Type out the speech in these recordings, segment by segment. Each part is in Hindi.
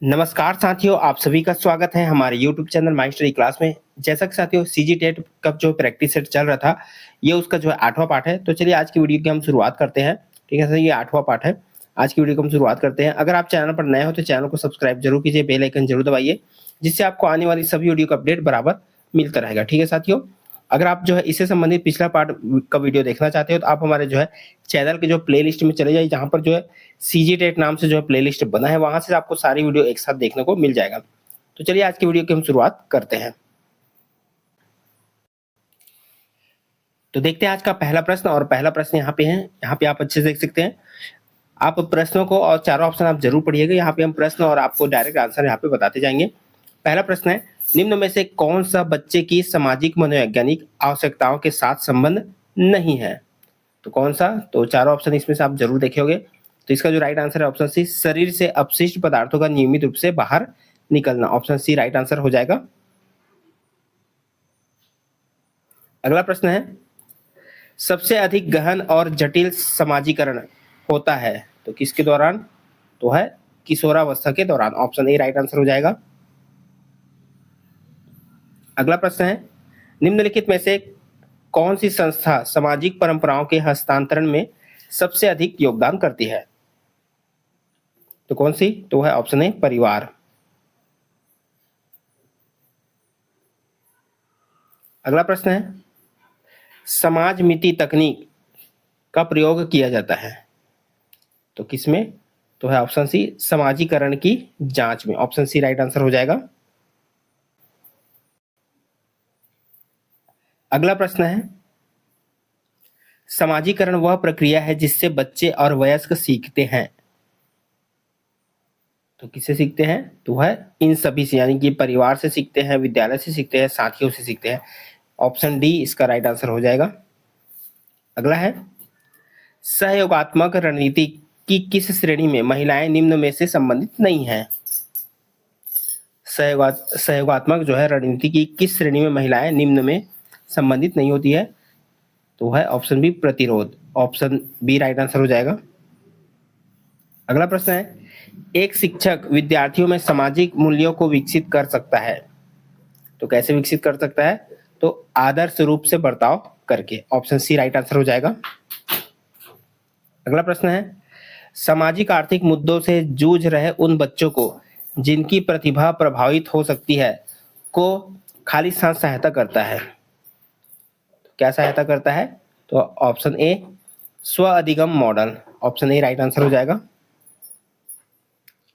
नमस्कार साथियों, आप सभी का स्वागत है हमारे YouTube channel my study class में। जैसा कि साथियों सीजी टेट का जो प्रैक्टिस सेट चल रहा था, ये उसका जो है 8वां पार्ट है। तो चलिए आज की वीडियो की हम शुरुआत करते हैं। ठीक है सर, ये 8वां पार्ट है। आज की वीडियो को हम शुरुआत करते हैं। अगर आप चैनल पर नए हो तो चैनल को सब्सक्राइब जरूर कीजिए, बेल आइकन जरूर दबाइए, जिससे आपको आने वाली सभी वीडियो का अपडेट बराबर मिलता रहेगा। ठीक है साथियों, अगर आप जो है इससे संबंधित पिछला पार्ट का वीडियो देखना चाहते हो तो आप हमारे जो है चैनल के जो प्लेलिस्ट में चले जाइए, जहाँ पर जो है सीजी टेट नाम से जो है प्लेलिस्ट बना है, वहां से आपको सारी वीडियो एक साथ देखने को मिल जाएगा। तो चलिए आज की वीडियो की हम शुरुआत करते हैं। तो देखते हैं आज का पहला प्रश्न, और पहला प्रश्न यहाँ पे है। यहाँ पे आप अच्छे से देख सकते हैं। आप प्रश्नों को और चारों ऑप्शन आप जरूर पढ़िएगा। यहाँ पे हम प्रश्न और आपको डायरेक्ट आंसर यहाँ पे बताते जाएंगे। पहला प्रश्न है, निम्न में से कौन सा बच्चे की सामाजिक मनोवैज्ञानिक आवश्यकताओं के साथ संबंध नहीं है? तो कौन सा? तो चारों ऑप्शन इसमें से आप जरूर देखे होंगे। तो इसका जो राइट आंसर है ऑप्शन सी, शरीर से अपशिष्ट पदार्थों का नियमित रूप से बाहर निकलना। ऑप्शन सी राइट आंसर हो जाएगा। अगला प्रश्न है, सबसे अधिक गहन और जटिल समाजीकरण होता है तो किसके दौरान? तो है किशोरावस्था के दौरान। ऑप्शन ए राइट आंसर हो जाएगा। अगला प्रश्न है, निम्नलिखित में से कौन सी संस्था सामाजिक परंपराओं के हस्तांतरण में सबसे अधिक योगदान करती है? तो कौन सी? तो है ऑप्शन ए परिवार। अगला प्रश्न है, समाज मिति तकनीक का प्रयोग किया जाता है तो किसमें? तो है ऑप्शन सी समाजीकरण की जांच में। ऑप्शन सी राइट आंसर हो जाएगा। अगला प्रश्न है, समाजीकरण वह प्रक्रिया है जिससे बच्चे और वयस्क सीखते हैं तो किससे सीखते हैं? तो है इन सभी से, यानी कि परिवार से सीखते हैं, विद्यालय से सीखते हैं, साथियों से सीखते हैं। ऑप्शन डी इसका राइट आंसर हो जाएगा। अगला है, सहयोगात्मक रणनीति की किस श्रेणी में महिलाएं निम्न में से संबंधित नहीं है? सहयोगात्मक जो है रणनीति की किस श्रेणी में महिलाएं निम्न में संबंधित नहीं होती है? तो है ऑप्शन बी प्रतिरोध। ऑप्शन बी राइट आंसर हो जाएगा। अगला प्रश्न है, एक शिक्षक विद्यार्थियों में सामाजिक मूल्यों को विकसित कर सकता है तो कैसे विकसित कर सकता है? तो आदर्श रूप से बर्ताव करके। ऑप्शन सी राइट आंसर हो जाएगा। अगला प्रश्न है, सामाजिक आर्थिक मुद्दों से जूझ रहे उन बच्चों को जिनकी प्रतिभा प्रभावित हो सकती है को खाली स्थान सहायता करता है। क्या सहायता करता है? तो ऑप्शन ए स्व अधिगम model. Option A right answer हो जाएगा।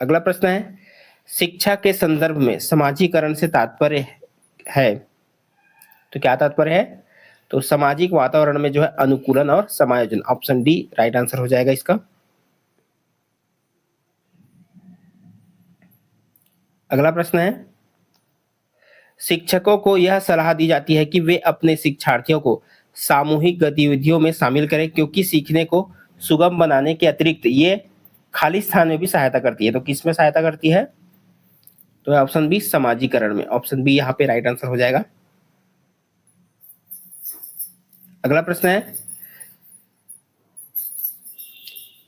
अगला प्रश्न है, शिक्षा के संदर्भ में समाजीकरण से तात्पर्य है तो क्या तात्पर्य है? तो सामाजिक वातावरण में जो है अनुकूलन और समायोजन। ऑप्शन डी राइट आंसर हो जाएगा इसका। अगला प्रश्न है, शिक्षकों को यह सलाह दी जाती है कि वे अपने शिक्षार्थियों को सामूहिक गतिविधियों में शामिल करें क्योंकि सीखने को सुगम बनाने के अतिरिक्त ये खाली स्थान में भी सहायता करती है। तो किस में सहायता करती है? तो ऑप्शन बी समाजीकरण में। ऑप्शन बी यहाँ पे राइट आंसर हो जाएगा। अगला प्रश्न है,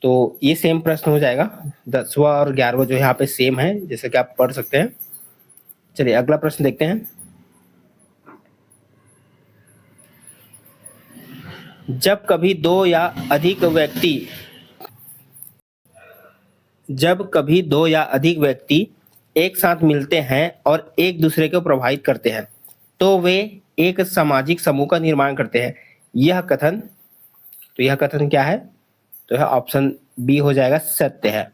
तो ये सेम प्रश्न हो जाएगा। 10वां और 11वां जो यहाँ पे सेम है, जैसे कि आप पढ़ सकते हैं। चलिए अगला प्रश्न देखते हैं। जब कभी दो या अधिक व्यक्ति एक साथ मिलते हैं और एक दूसरे को प्रभावित करते हैं तो वे एक सामाजिक समूह का निर्माण करते हैं। यह कथन क्या है? तो यह ऑप्शन बी हो जाएगा, सत्य है।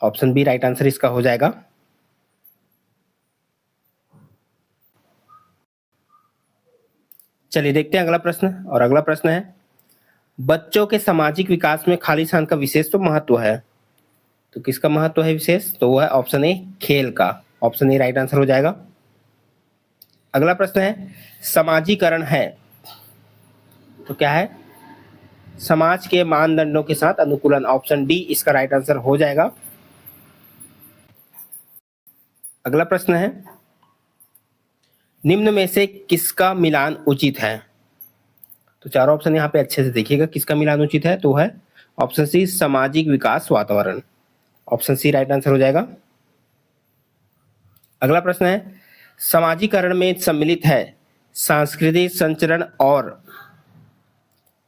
ऑप्शन बी राइट आंसर इसका हो जाएगा। चलिए देखते हैं अगला प्रश्न। और अगला प्रश्न है, बच्चों के सामाजिक विकास में खाली स्थान का विशेष तो महत्व है तो किसका महत्व है विशेष? तो वह है ऑप्शन ए खेल का। ऑप्शन ए राइट आंसर हो जाएगा। अगला प्रश्न है, समाजीकरण है तो क्या है? समाज के मानदंडों के साथ अनुकूलन। ऑप्शन डी इसका राइट आंसर हो जाएगा। अगला प्रश्न है, निम्न में से किसका मिलान उचित है? तो चारों ऑप्शन यहाँ पे अच्छे से देखिएगा, किसका मिलान उचित है? तो है ऑप्शन सी सामाजिक विकास वातावरण। ऑप्शन सी राइट आंसर हो जाएगा। अगला प्रश्न है, समाजीकरण में सम्मिलित है सांस्कृतिक संचरण और,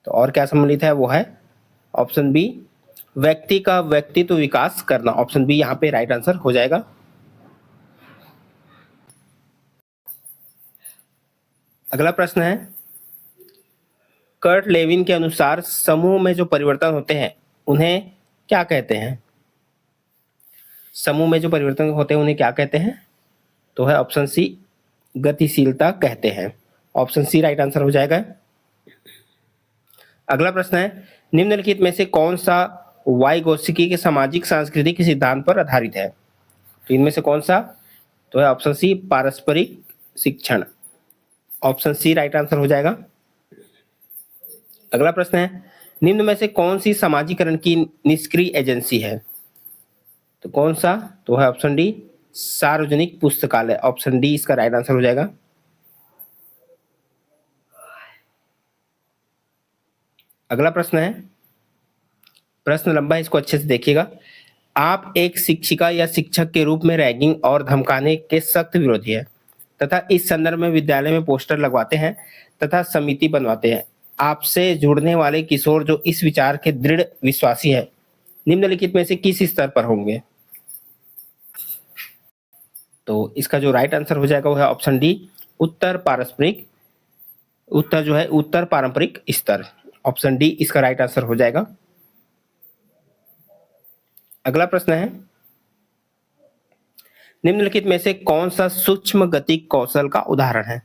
तो और क्या सम्मिलित है, वो है ऑप्शन बी व्यक्ति का व्यक्तित्व विकास करना। ऑप्शन बी यहाँ पे राइट आंसर हो जाएगा। अगला प्रश्न है, कर्ट लेविन के अनुसार समूह में जो परिवर्तन होते हैं उन्हें क्या कहते हैं? समूह में जो परिवर्तन होते हैं उन्हें क्या कहते हैं? तो है ऑप्शन सी गतिशीलता कहते हैं। ऑप्शन सी राइट आंसर हो जाएगा। अगला प्रश्न है, निम्नलिखित में से कौन सा वाइगोत्स्की के सामाजिक सांस्कृतिक सिद्धांत पर आधारित है? तो इनमें से कौन सा? तो है ऑप्शन सी पारस्परिक शिक्षण। ऑप्शन सी राइट आंसर हो जाएगा। अगला प्रश्न है, निम्न में से कौन सी समाजीकरण की निष्क्रिय एजेंसी है? तो कौन सा? तो है ऑप्शन डी सार्वजनिक पुस्तकालय। ऑप्शन डी इसका राइट आंसर हो जाएगा। अगला प्रश्न है, प्रश्न लंबा है, इसको अच्छे से देखिएगा। आप एक शिक्षिका या शिक्षक के रूप में रैगिंग और धमकाने के सख्त विरोधी हैं तथा इस संदर्भ में विद्यालय में पोस्टर लगवाते हैं तथा समिति बनवाते हैं। आपसे जुड़ने वाले किशोर जो इस विचार के दृढ़ विश्वासी हैं, निम्नलिखित में से किस स्तर पर होंगे? तो इसका जो राइट आंसर हो जाएगा वो है ऑप्शन डी उत्तर पारंपरिक स्तर। ऑप्शन डी इसका राइट आंसर हो जाएगा। अगला प्रश्न है, निम्नलिखित में से कौन सा सूक्ष्म गतिक कौशल का उदाहरण है?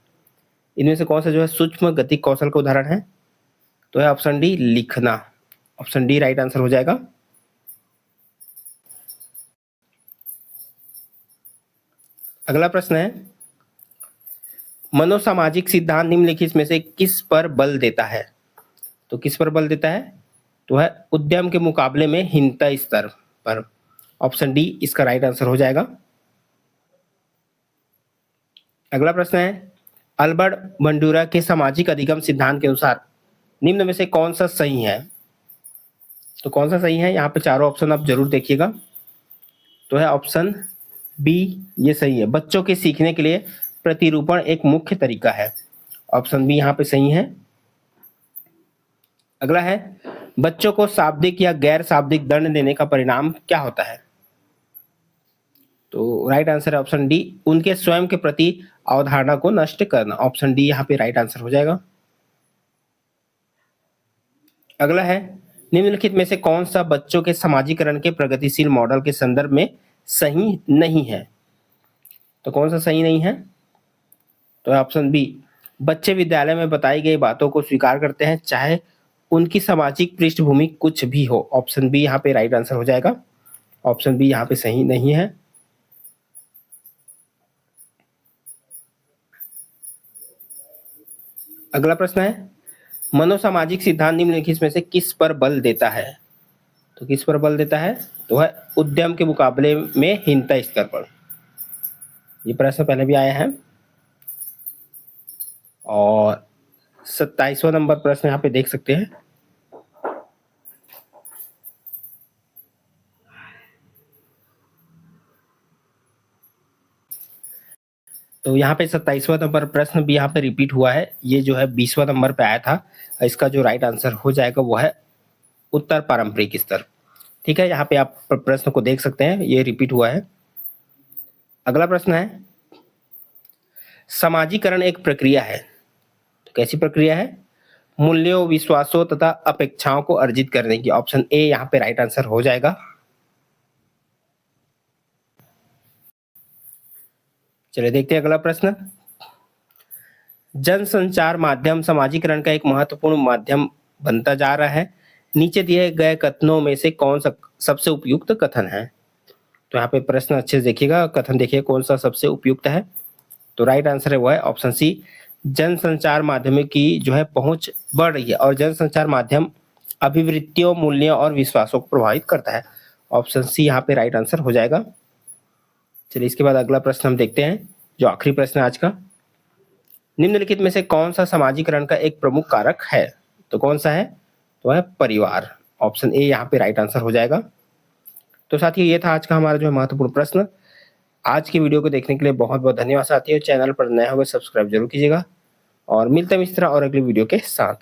इनमें से कौन सा जो है सूक्ष्म गतिक कौशल का उदाहरण है? तो है ऑप्शन डी लिखना। ऑप्शन डी राइट आंसर हो जाएगा। अगला प्रश्न है, मनोसामाजिक सिद्धांत निम्नलिखित में से किस पर बल देता है? तो किस पर बल देता है? तो है उद्यम के मुकाबले में हीनता स्तर पर। ऑप्शन डी इसका राइट आंसर हो जाएगा। अगला प्रश्न है, अल्बर्ट बंडूरा के सामाजिक अधिगम सिद्धांत के अनुसार निम्न में से कौन सा सही है? तो कौन सा सही है? यहाँ पे चारों ऑप्शन आप जरूर देखिएगा। तो है ऑप्शन बी ये सही है। बच्चों के सीखने के लिए प्रतिरूपण एक मुख्य तरीका है। ऑप्शन बी यहाँ पे सही है। अगला है, बच्चों को शाब्दिक या गैर शाब्दिक दंड देने का परिणाम क्या होता है? तो राइट आंसर है ऑप्शन डी उनके स्वयं के प्रति अवधारणा को नष्ट करना। ऑप्शन डी यहाँ पे राइट आंसर हो जाएगा। अगला है, निम्नलिखित में से कौन सा बच्चों के समाजीकरण के प्रगतिशील मॉडल के संदर्भ में सही नहीं है? तो कौन सा सही नहीं है? तो ऑप्शन बी बच्चे विद्यालय में बताई गई बातों को स्वीकार करते हैं चाहे उनकी सामाजिक पृष्ठभूमि कुछ भी हो। ऑप्शन बी यहाँ पे राइट आंसर हो जाएगा। ऑप्शन बी यहाँ पे सही नहीं है। अगला प्रश्न है, मनोसामाजिक सिद्धांत निम्नलिखित में से किस पर बल देता है? तो किस पर बल देता है? तो है उद्यम के मुकाबले में हीनता स्तर पर। ये प्रश्न पहले भी आया है। और 27वां नंबर प्रश्न यहाँ पे देख सकते हैं। तो यहाँ पे 27वां नंबर प्रश्न भी यहाँ पे रिपीट हुआ है। ये जो है 20वां नंबर पे आया था। इसका जो राइट आंसर हो जाएगा वो है उत्तर पारंपरिक स्तर। ठीक है, यहाँ पे आप प्रश्न को देख सकते हैं, ये रिपीट हुआ है। अगला प्रश्न है, समाजीकरण एक प्रक्रिया है। तो कैसी प्रक्रिया है? मूल्यों, विश्वासों तथा अपेक्षाओं को अर्जित करने की। ऑप्शन ए यहाँ पे राइट आंसर हो जाएगा। चलिए देखते हैं अगला प्रश्न। जनसंचार माध्यम समाजीकरण का एक महत्वपूर्ण माध्यम बनता जा रहा है। नीचे दिए गए कथनों में से कौन सा सबसे उपयुक्त कथन है? तो यहाँ पे प्रश्न अच्छे से देखिएगा, कथन देखिए कौन सा सबसे उपयुक्त है। तो राइट आंसर है वो है ऑप्शन सी जनसंचार माध्यमों की जो है पहुंच बढ़ रही है और जनसंचार माध्यम अभिवृत्तियों, मूल्यों और विश्वासों को प्रभावित करता है। ऑप्शन सी यहाँ पे राइट आंसर हो जाएगा। चलिए इसके बाद अगला प्रश्न हम देखते हैं, जो आखिरी प्रश्न है आज का। निम्नलिखित में से कौन सा समाजीकरण का एक प्रमुख कारक है? तो कौन सा है? तो है परिवार। ऑप्शन ए यहाँ पे राइट आंसर हो जाएगा। तो साथियों ये था आज का हमारा जो है महत्वपूर्ण प्रश्न। आज की वीडियो को देखने के लिए बहुत-बहुत धन्यवाद साथियों। चैनल पर नए हो गए सब्सक्राइब जरूर कीजिएगा और मिलते हैं इस तरह और अगली वीडियो के साथ।